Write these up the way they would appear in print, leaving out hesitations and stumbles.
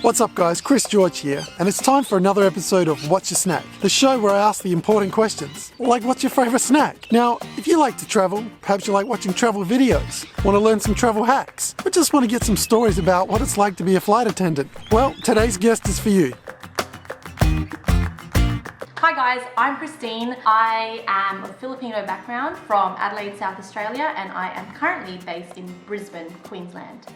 What's up guys, Chris George here, and it's time for another episode of What's Your Snack, the show where I ask the important questions, like what's your favourite snack? Now, if you like to travel, perhaps you like watching travel videos, want to learn some travel hacks, or just want to get some stories about what it's like to be a flight attendant, well, today's guest is for you. Hi guys, I'm Kristine. I am of Filipino background from Adelaide, South Australia, and I am currently based in Brisbane, Queensland.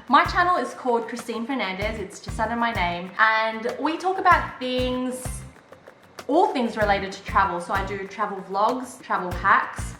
My channel is called Kristine Fernandez, it's just under my name, and we talk about all things related to travel. So I do travel vlogs, travel hacks,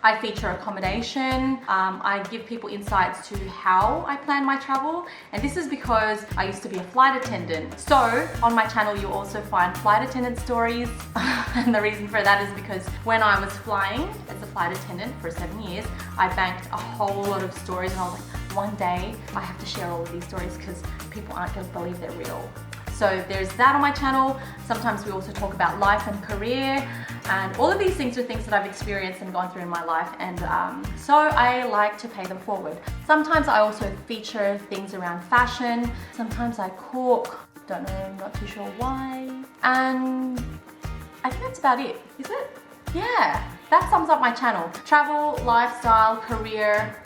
I feature accommodation, I give people insights to how I plan my travel, and this is because I used to be a flight attendant. So on my channel you'll also find flight attendant stories, and the reason for that is because when I was flying as a flight attendant for 7 years, I banked a whole lot of stories, and I was like, one day I have to share all of these stories because people aren't going to believe they're real. So there's that on my channel. Sometimes we also talk about life and career, and all of these things are things that I've experienced and gone through in my life, and so I like to pay them forward. Sometimes I also feature things around fashion. Sometimes I cook, don't know, not too sure why. And I think that's about it, is it? Yeah, that sums up my channel. Travel, lifestyle, career,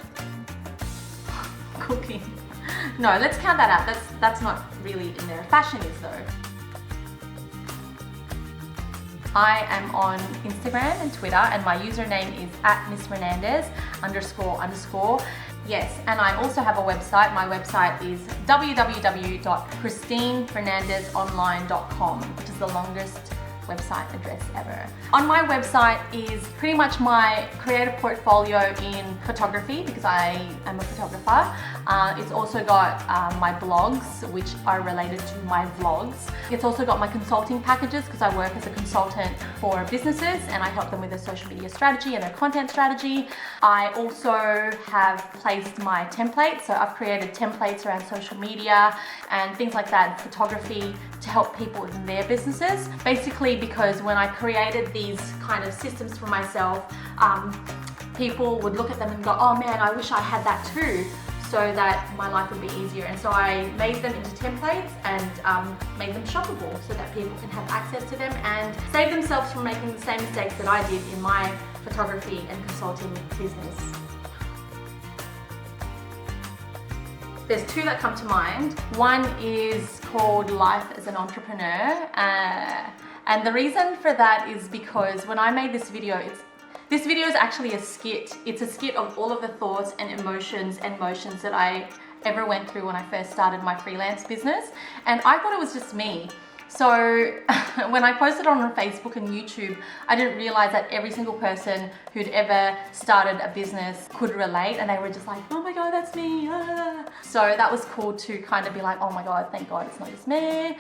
cooking. No, let's count that out. That's not really in there. Fashion is though. I am on Instagram and Twitter, and my username is @MissFernandez__. Yes, and I also have a website. My website is www.KristineFernandezOnline.com, which is the longest website address ever. On my website is pretty much my creative portfolio in photography, because I am a photographer. It's also got my blogs, which are related to my vlogs. It's also got my consulting packages, because I work as a consultant for businesses and I help them with their social media strategy and their content strategy. I also have placed my templates, so I've created templates around social media and things like that, photography, to help people in their businesses. Basically, because when I created these kind of systems for myself, people would look at them and go, oh man, I wish I had that too, so that my life would be easier. And so I made them into templates and made them shoppable so that people can have access to them and save themselves from making the same mistakes that I did in my photography and consulting business. There's two that come to mind. One is called Life as an Entrepreneur. And the reason for that is because when I made this video, this video is actually a skit. It's a skit of all of the thoughts and emotions and motions that I ever went through when I first started my freelance business. And I thought it was just me. So when I posted on Facebook and YouTube, I didn't realize that every single person who'd ever started a business could relate, and they were just like, oh my God, that's me. Ah. So that was cool to kind of be like, oh my God, thank God it's not just me.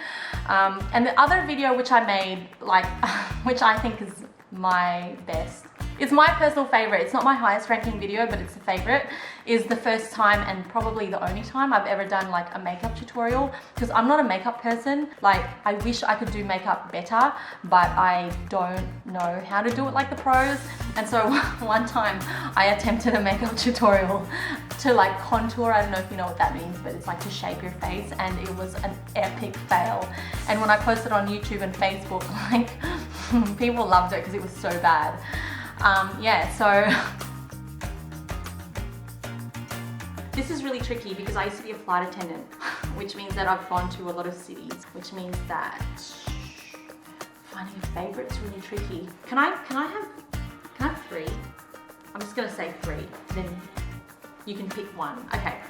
And the other video which I made, which I think is my best, it's my personal favorite. It's not my highest ranking video, but it's a favorite. Is the first time and probably the only time I've ever done like a makeup tutorial, because I'm not a makeup person. Like, I wish I could do makeup better, but I don't know how to do it like the pros. And so one time I attempted a makeup tutorial to like contour. I don't know if you know what that means, but it's like to shape your face, and it was an epic fail. And when I posted on YouTube and Facebook, like people loved it because it was so bad. Yeah, so this is really tricky because I used to be a flight attendant, which means that I've gone to a lot of cities, which means that finding a favorite is really tricky. Can I have three? I'm just gonna say three, then you can pick one. Okay.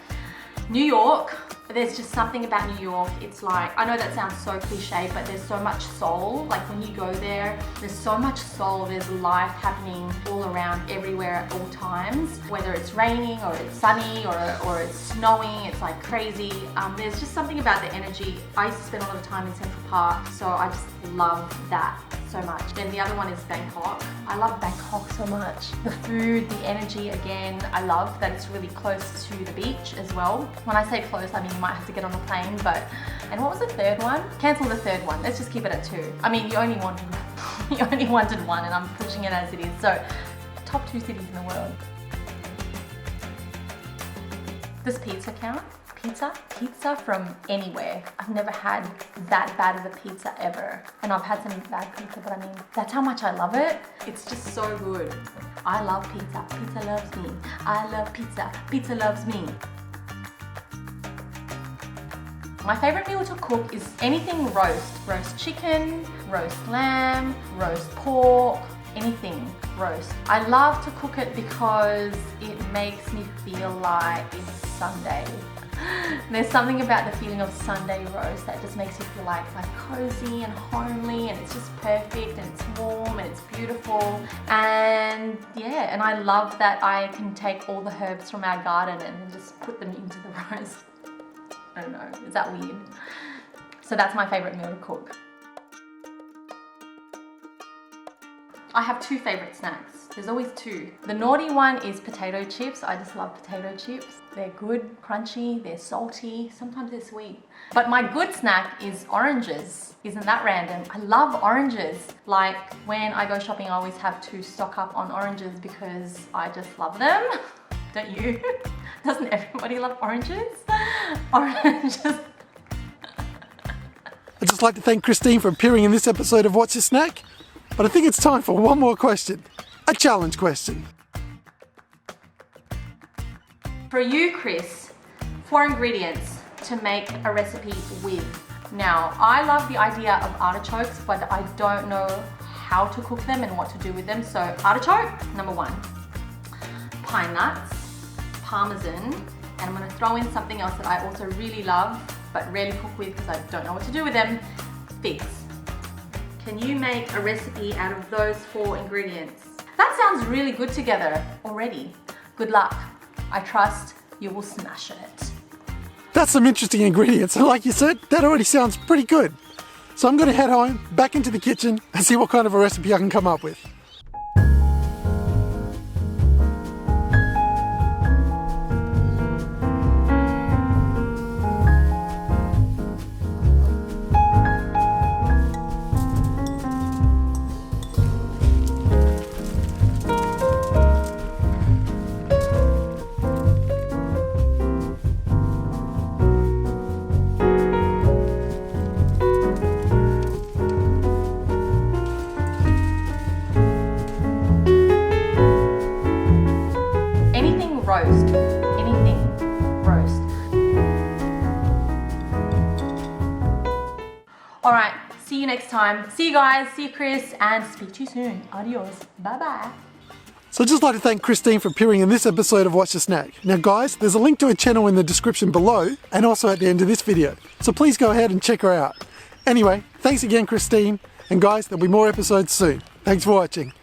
New York. There's just something about New York. It's like, I know that sounds so cliche, but there's so much soul. Like when you go there, there's so much soul. There's life happening all around, everywhere at all times. Whether it's raining or it's sunny or it's snowing, it's like crazy. There's just something about the energy. I used to spend a lot of time in Central Park, so I just love that so much. Then the other one is Bangkok. I love Bangkok so much. The food, the energy, again, I love that it's really close to the beach as well. When I say close, I mean you might have to get on a plane, but, and what was the third one? Cancel the third one. Let's just keep it at two. I mean, you only wanted one, and I'm pushing it as it is. So, top 2 cities in the world. Does pizza count? Pizza from anywhere. I've never had that bad of a pizza ever. And I've had some bad pizza, but I mean, that's how much I love it. It's just so good. I love pizza. Pizza loves me. I love pizza. Pizza loves me. My favorite meal to cook is anything roast. Roast chicken, roast lamb, roast pork, anything roast. I love to cook it because it makes me feel like it's Sunday. There's something about the feeling of Sunday roast that just makes you feel like cozy and homely, and it's just perfect, and it's warm and it's beautiful. And yeah, and I love that I can take all the herbs from our garden and just put them into the roast. I don't know, is that weird? So that's my favorite meal to cook. I have two favorite snacks. There's always two. The naughty one is potato chips. I just love potato chips. They're good, crunchy, they're salty, sometimes they're sweet. But my good snack is oranges. Isn't that random? I love oranges. Like when I go shopping, I always have to stock up on oranges because I just love them. Don't you? Doesn't everybody love oranges? Oranges. I'd just like to thank Kristine for appearing in this episode of What's Your Snack? But I think it's time for one more question. A challenge question. For you, Chris, 4 ingredients to make a recipe with. Now, I love the idea of artichokes, but I don't know how to cook them and what to do with them. So artichoke, number 1. Pine nuts, parmesan, and I'm gonna throw in something else that I also really love, but rarely cook with because I don't know what to do with them, figs. Can you make a recipe out of those 4 ingredients? That sounds really good together already. Good luck. I trust you will smash it. That's some interesting ingredients, and like you said, that already sounds pretty good. So I'm gonna head home, back into the kitchen, and see what kind of a recipe I can come up with. All right, see you next time. See you guys, see you Chris, and speak to you soon. Adios, bye-bye. So I'd just like to thank Kristine for appearing in this episode of What's Your Snack. Now guys, there's a link to her channel in the description below and also at the end of this video. So please go ahead and check her out. Anyway, thanks again Kristine, and guys, there'll be more episodes soon. Thanks for watching.